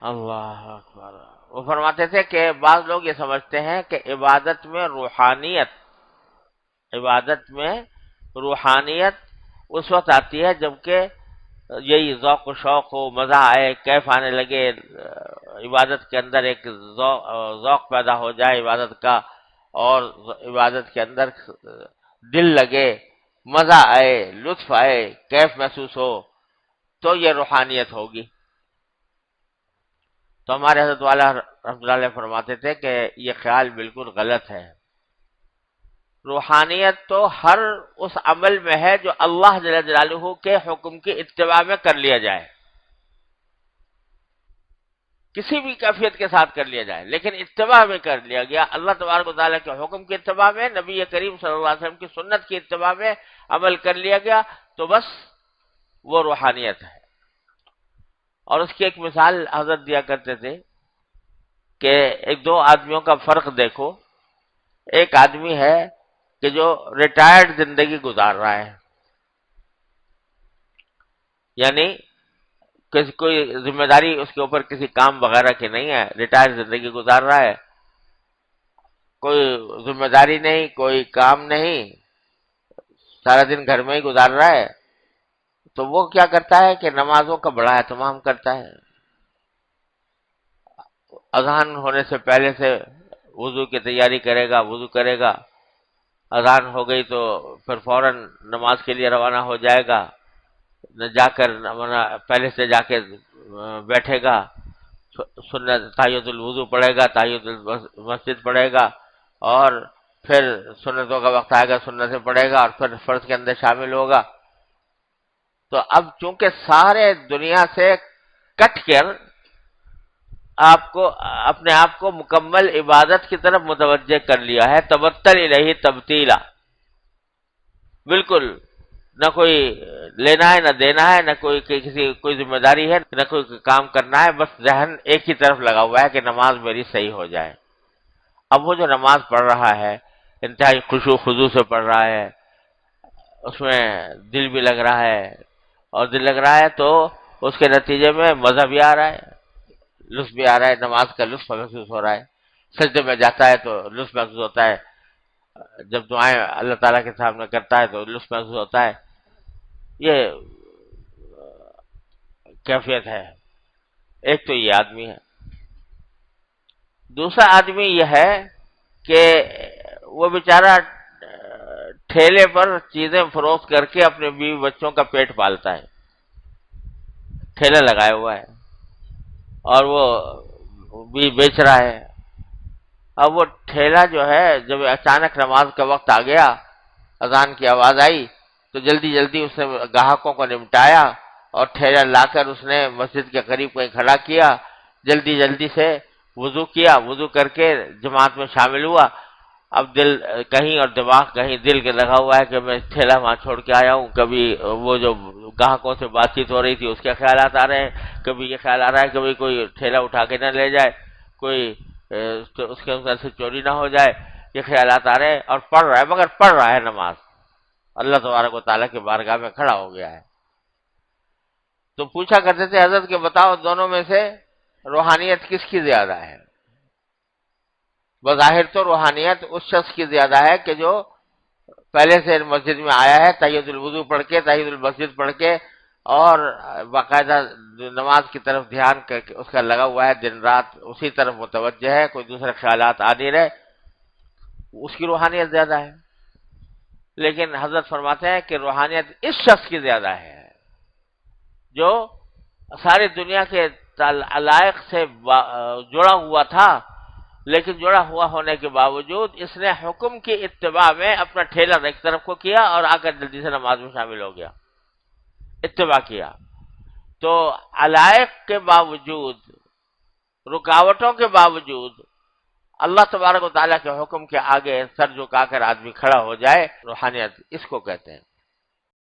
اللہ اکبر۔ وہ فرماتے تھے کہ بعض لوگ یہ سمجھتے ہیں کہ عبادت میں روحانیت اس وقت آتی ہے جبکہ یہی ذوق و شوق ہو، مزہ آئے، کیف آنے لگے، عبادت کے اندر ایک ذوق پیدا ہو جائے عبادت کا، اور عبادت کے اندر دل لگے، مزہ آئے، لطف آئے، کیف محسوس ہو، تو یہ روحانیت ہوگی۔ تو ہمارے حضرت والا رحمۃ اللہ علیہ فرماتے تھے کہ یہ خیال بالکل غلط ہے۔ روحانیت تو ہر اس عمل میں ہے جو اللہ جل جلالہ کے حکم کی اتباع میں کر لیا جائے، کسی بھی کیفیت کے ساتھ کر لیا جائے، لیکن اتباع میں کر لیا گیا، اللہ تبارک و تعالیٰ کے حکم کی اتباع میں، نبی کریم صلی اللہ علیہ وسلم کی سنت کی اتباع میں عمل کر لیا گیا، تو بس وہ روحانیت ہے۔ اور اس کی ایک مثال حضرت دیا کرتے تھے کہ ایک دو آدمیوں کا فرق دیکھو۔ ایک آدمی ہے کہ جو ریٹائرڈ زندگی گزار رہا ہے، یعنی کوئی ذمہ داری اس کے اوپر کسی کام وغیرہ کی نہیں ہے، ریٹائر زندگی گزار رہا ہے، کوئی ذمہ داری نہیں، کوئی کام نہیں، سارا دن گھر میں ہی گزار رہا ہے۔ تو وہ کیا کرتا ہے کہ نمازوں کا بڑا اہتمام کرتا ہے، اذان ہونے سے پہلے سے وضو کی تیاری کرے گا، وضو کرے گا، اذان ہو گئی تو پھر فوراً نماز کے لیے روانہ ہو جائے گا، جا کر پہلے سے جا کے بیٹھے گا، سنت تحیۃ الوضو پڑھے گا، تحیۃ المسجد پڑھے گا، اور پھر سنتوں کا وقت آئے گا، سنتیں پڑھے گا، اور پھر فرض کے اندر شامل ہوگا۔ تو اب چونکہ سارے دنیا سے کٹ کر اپنے آپ کو مکمل عبادت کی طرف متوجہ کر لیا ہے، تبتل الیہ تبتیلا، بالکل نہ کوئی لینا ہے، نہ دینا ہے، نہ کوئی ذمہ داری ہے، نہ کوئی کام کرنا ہے، بس ذہن ایک ہی طرف لگا ہوا ہے کہ نماز میری صحیح ہو جائے۔ اب وہ جو نماز پڑھ رہا ہے انتہائی خشوع خضوع سے پڑھ رہا ہے، اس میں دل بھی لگ رہا ہے، اور دل لگ رہا ہے تو اس کے نتیجے میں مزہ بھی آ رہا ہے، لطف بھی آ رہا ہے، نماز کا لطف محسوس ہو رہا ہے، سجدے میں جاتا ہے تو لطف محسوس ہوتا ہے، جب دعائیں اللہ تعالیٰ کے سامنے کرتا ہے تو لطف محسوس ہوتا ہے۔ یہ کیفیت ہے۔ ایک تو یہ آدمی ہے۔ دوسرا آدمی یہ ہے کہ وہ بیچارہ ٹھیلے پر چیزیں فروخت کر کے اپنے بیوی بچوں کا پیٹ پالتا ہے، ٹھیلا لگایا ہوا ہے اور وہ بھی بیچ رہا ہے۔ اب وہ ٹھیلا جو ہے جب اچانک نماز کا وقت آ گیا، اذان کی آواز آئی، تو جلدی جلدی اس نے گاہکوں کو نمٹایا اور ٹھیلا لا کر اس نے مسجد کے قریب کہیں کھڑا کیا، جلدی جلدی سے وضو کیا، وضو کر کے جماعت میں شامل ہوا۔ اب دل کہیں اور دماغ کہیں دل کے لگا ہوا ہے کہ میں ٹھیلا وہاں چھوڑ کے آیا ہوں، کبھی وہ جو گاہکوں سے بات چیت ہو رہی تھی اس کے خیالات آ رہے ہیں، کبھی یہ خیال آ رہا ہے کبھی کوئی ٹھیلا اٹھا کے نہ لے جائے، کوئی اس کے اندر سے چوری نہ ہو جائے، یہ خیالات آ رہے ہیں، اور پڑھ رہا ہے، مگر پڑھ رہا ہے نماز، اللہ تبارک و تعالیٰ کی بارگاہ میں کھڑا ہو گیا ہے۔ تو پوچھا کرتے تھے حضرت کہ بتاؤ دونوں میں سے روحانیت کس کی زیادہ ہے؟ بظاہر تو روحانیت اس شخص کی زیادہ ہے کہ جو پہلے سے مسجد میں آیا ہے، تحیۃ الوضو پڑھ کے، تحیۃ المسجد پڑھ کے، اور باقاعدہ نماز کی طرف دھیان کر کے اس کا لگا ہوا ہے، دن رات اسی طرف متوجہ ہے، کوئی دوسرے خیالات آ نہیں رہے، اس کی روحانیت زیادہ ہے۔ لیکن حضرت فرماتے ہیں کہ روحانیت اس شخص کی زیادہ ہے جو ساری دنیا کے علائق سے جڑا ہوا تھا، لیکن جڑا ہوا ہونے کے باوجود اس نے حکم کی اتباع میں اپنا ٹھیلا ایک طرف کو کیا اور آ کر جلدی سے نماز میں شامل ہو گیا، اتباع کیا۔ تو علائق کے باوجود، رکاوٹوں کے باوجود اللہ تبارک و تعالیٰ کے حکم کے آگے سر جھکا کر آدمی کھڑا ہو جائے، روحانیت اس کو کہتے ہیں۔